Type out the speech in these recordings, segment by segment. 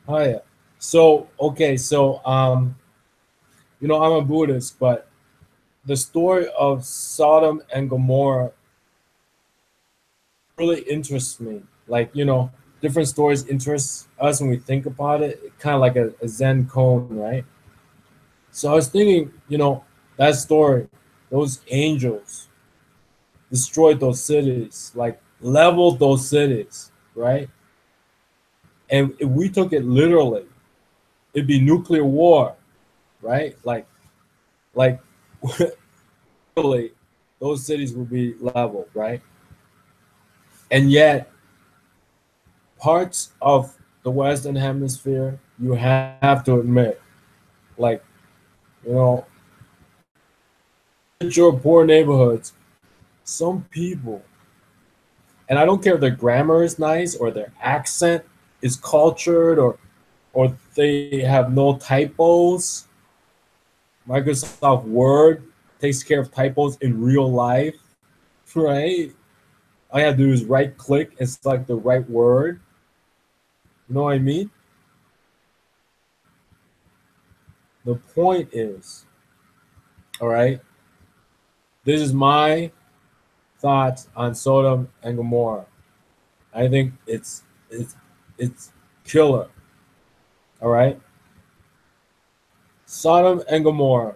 Hi. So okay, so I'm a Buddhist, but the story of Sodom and Gomorrah really interests me. Like, different stories interest us when we think about it, kind of like a Zen cone, right? So I was thinking, that story, those angels destroyed those cities, like leveled those cities, right? And if we took it literally, it'd be nuclear war, right? Like literally, those cities would be leveled, right? And yet, parts of the Western Hemisphere, you have to admit, like, you know, your poor neighborhoods, some people, and I don't care if their grammar is nice or their accent is cultured or they have no typos. Microsoft Word takes care of typos in real life, right? All you have to do is right click and select the right word. You know what I mean? The point is, all right, this is my thoughts on Sodom and Gomorrah. I think it's killer. All right, Sodom and Gomorrah.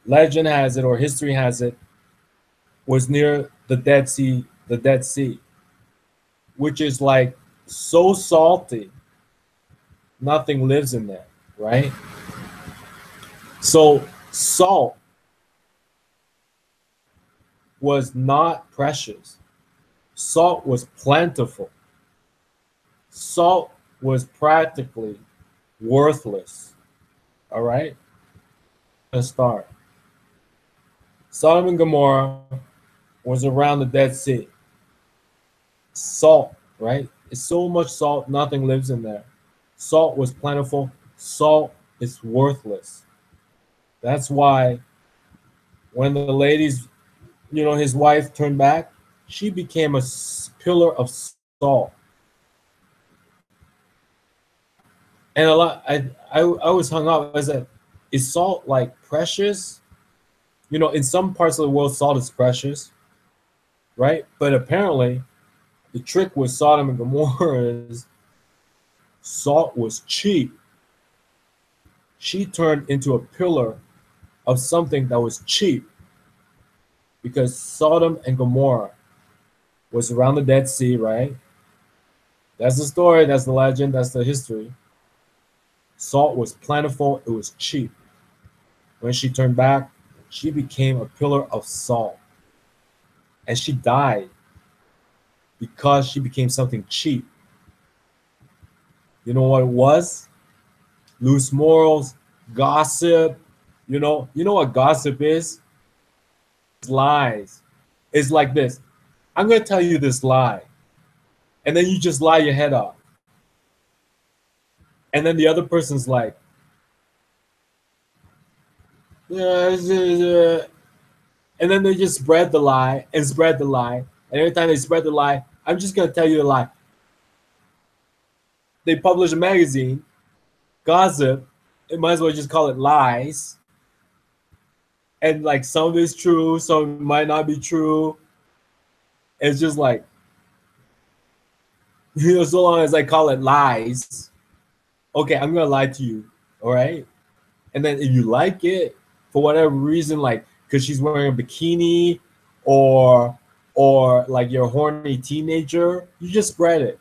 Legend has it, or history has it, was near the Dead Sea, which is like so salty, nothing lives in there, right? So salt was not precious. Salt was plentiful. Salt was practically worthless. All right, let's start. Sodom and Gomorrah was around the Dead Sea. Salt, right? It's so much salt, nothing lives in there. Salt was plentiful. Salt is worthless. That's why when the ladies, his wife turned back, she became a pillar of salt. And I was hung up. I said, is salt like precious? In some parts of the world, salt is precious, right? But apparently, the trick with Sodom and Gomorrah is salt was cheap. She turned into a pillar of something that was cheap because Sodom and Gomorrah was around the Dead Sea, right? That's the story, that's the legend, that's the history. Salt was plentiful, it was cheap. When she turned back, she became a pillar of salt. And she died because she became something cheap. You know what it was? Loose morals, gossip. You know what gossip is? It's lies. It's like this. I'm gonna tell you this lie, and then you just lie your head off, and then the other person's like, and then they just spread the lie and spread the lie, and every time they spread the lie, I'm just gonna tell you the lie. They publish a magazine, gossip. It might as well just call it lies, and like some of it's true, some might not be true. It's just like, so long as I call it lies, okay, I'm gonna lie to you, all right? And then if you like it for whatever reason, like because she's wearing a bikini, or like you're a horny teenager, you just spread it.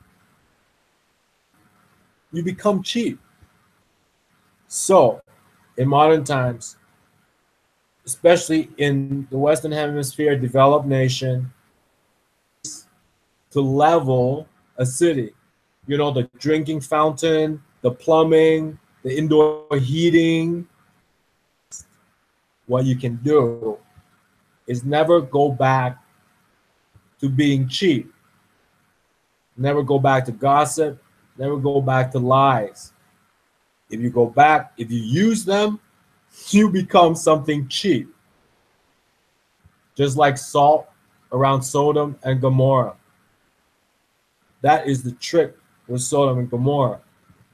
You become cheap. So in modern times, especially in the Western Hemisphere, developed nation, to level a city. The drinking fountain, the plumbing, the indoor heating. What you can do is never go back to being cheap, never go back to gossip, never go back to lies. If you go back, if you use them, you become something cheap, just like salt around Sodom and Gomorrah. That is the trick with Sodom and Gomorrah.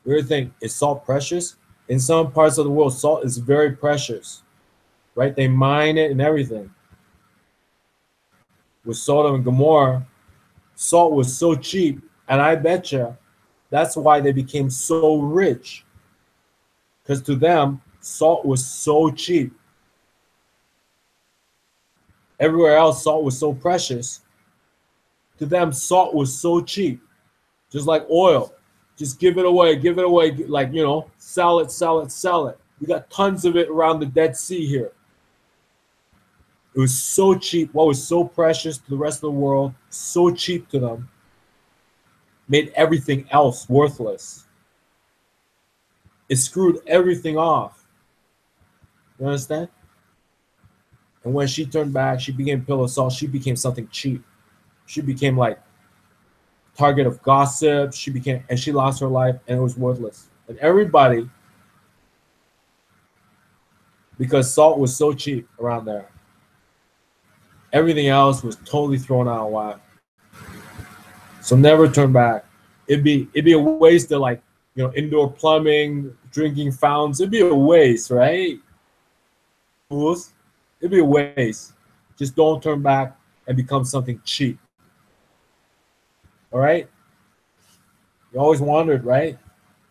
We would think, is salt precious? In some parts of the world, salt is very precious, right? They mine it and everything. With Sodom and Gomorrah, salt was so cheap, and I betcha that's why they became so rich. Because to them, salt was so cheap. Everywhere else, salt was so precious. To them, salt was so cheap, just like oil. Just give it away, like, sell it, sell it, sell it. We got tons of it around the Dead Sea here. It was so cheap. What was so precious to the rest of the world, so cheap to them, made everything else worthless. It screwed everything off. You understand? And when she turned back, she became a pillar of salt. She became something cheap. She became like target of gossip. And she lost her life, and it was worthless. And everybody, because salt was so cheap around there, everything else was totally thrown out of whack. So never turn back. It'd be a waste of, like, indoor plumbing, drinking fountains. It'd be a waste, right? Fools. It'd be a waste. Just don't turn back and become something cheap. All right? You always wondered, right?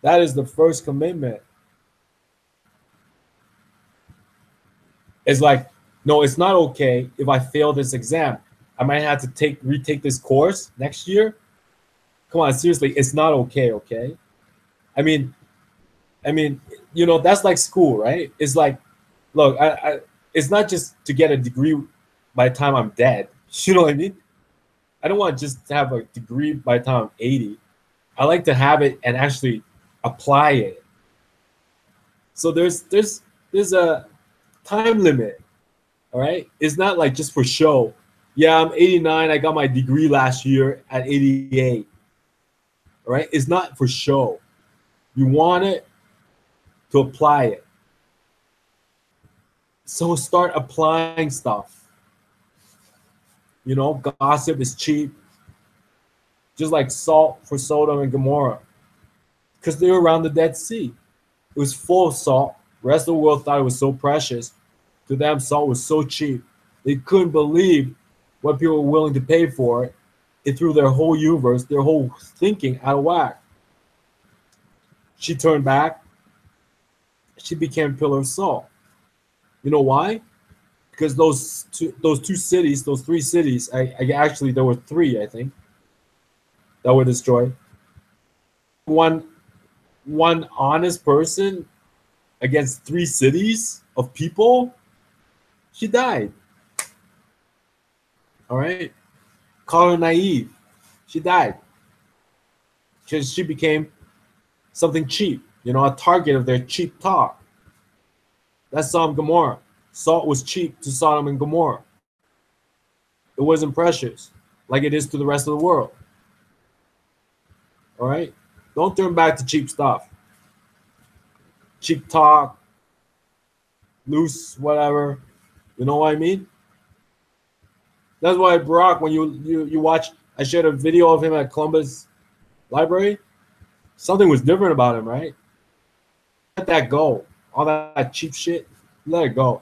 That is the first commitment. It's like, no, it's not okay if I fail this exam. I might have to retake this course next year. Come on, seriously, it's not okay, okay? I mean, that's like school, right? It's like, look, it's not just to get a degree by the time I'm dead. You know what I mean? I don't want just to have a degree by the time I'm 80. I like to have it and actually apply it. So there's a time limit, all right? It's not like just for show. Yeah, I'm 89. I got my degree last year at 88. All right? It's not for show. You want it to apply it. So start applying stuff. Gossip is cheap. Just like salt for Sodom and Gomorrah. Because they were around the Dead Sea. It was full of salt. The rest of the world thought it was so precious. To them, salt was so cheap. They couldn't believe what people were willing to pay for it. It threw their whole universe, their whole thinking out of whack. She turned back. She became a pillar of salt. You know why? Because those three cities, actually there were three, I think, that were destroyed. One honest person against 3 cities of people, she died. All right? Call her naive. She died. Because she became something cheap, a target of their cheap talk. That's Sodom and Gomorrah. Salt was cheap to Sodom and Gomorrah. It wasn't precious like it is to the rest of the world. All right? Don't turn back to cheap stuff. Cheap talk, loose, whatever. You know what I mean? That's why Barack, when you watch, I shared a video of him at Columbus Library. Something was different about him, right? Let that go. All that cheap shit, let it go.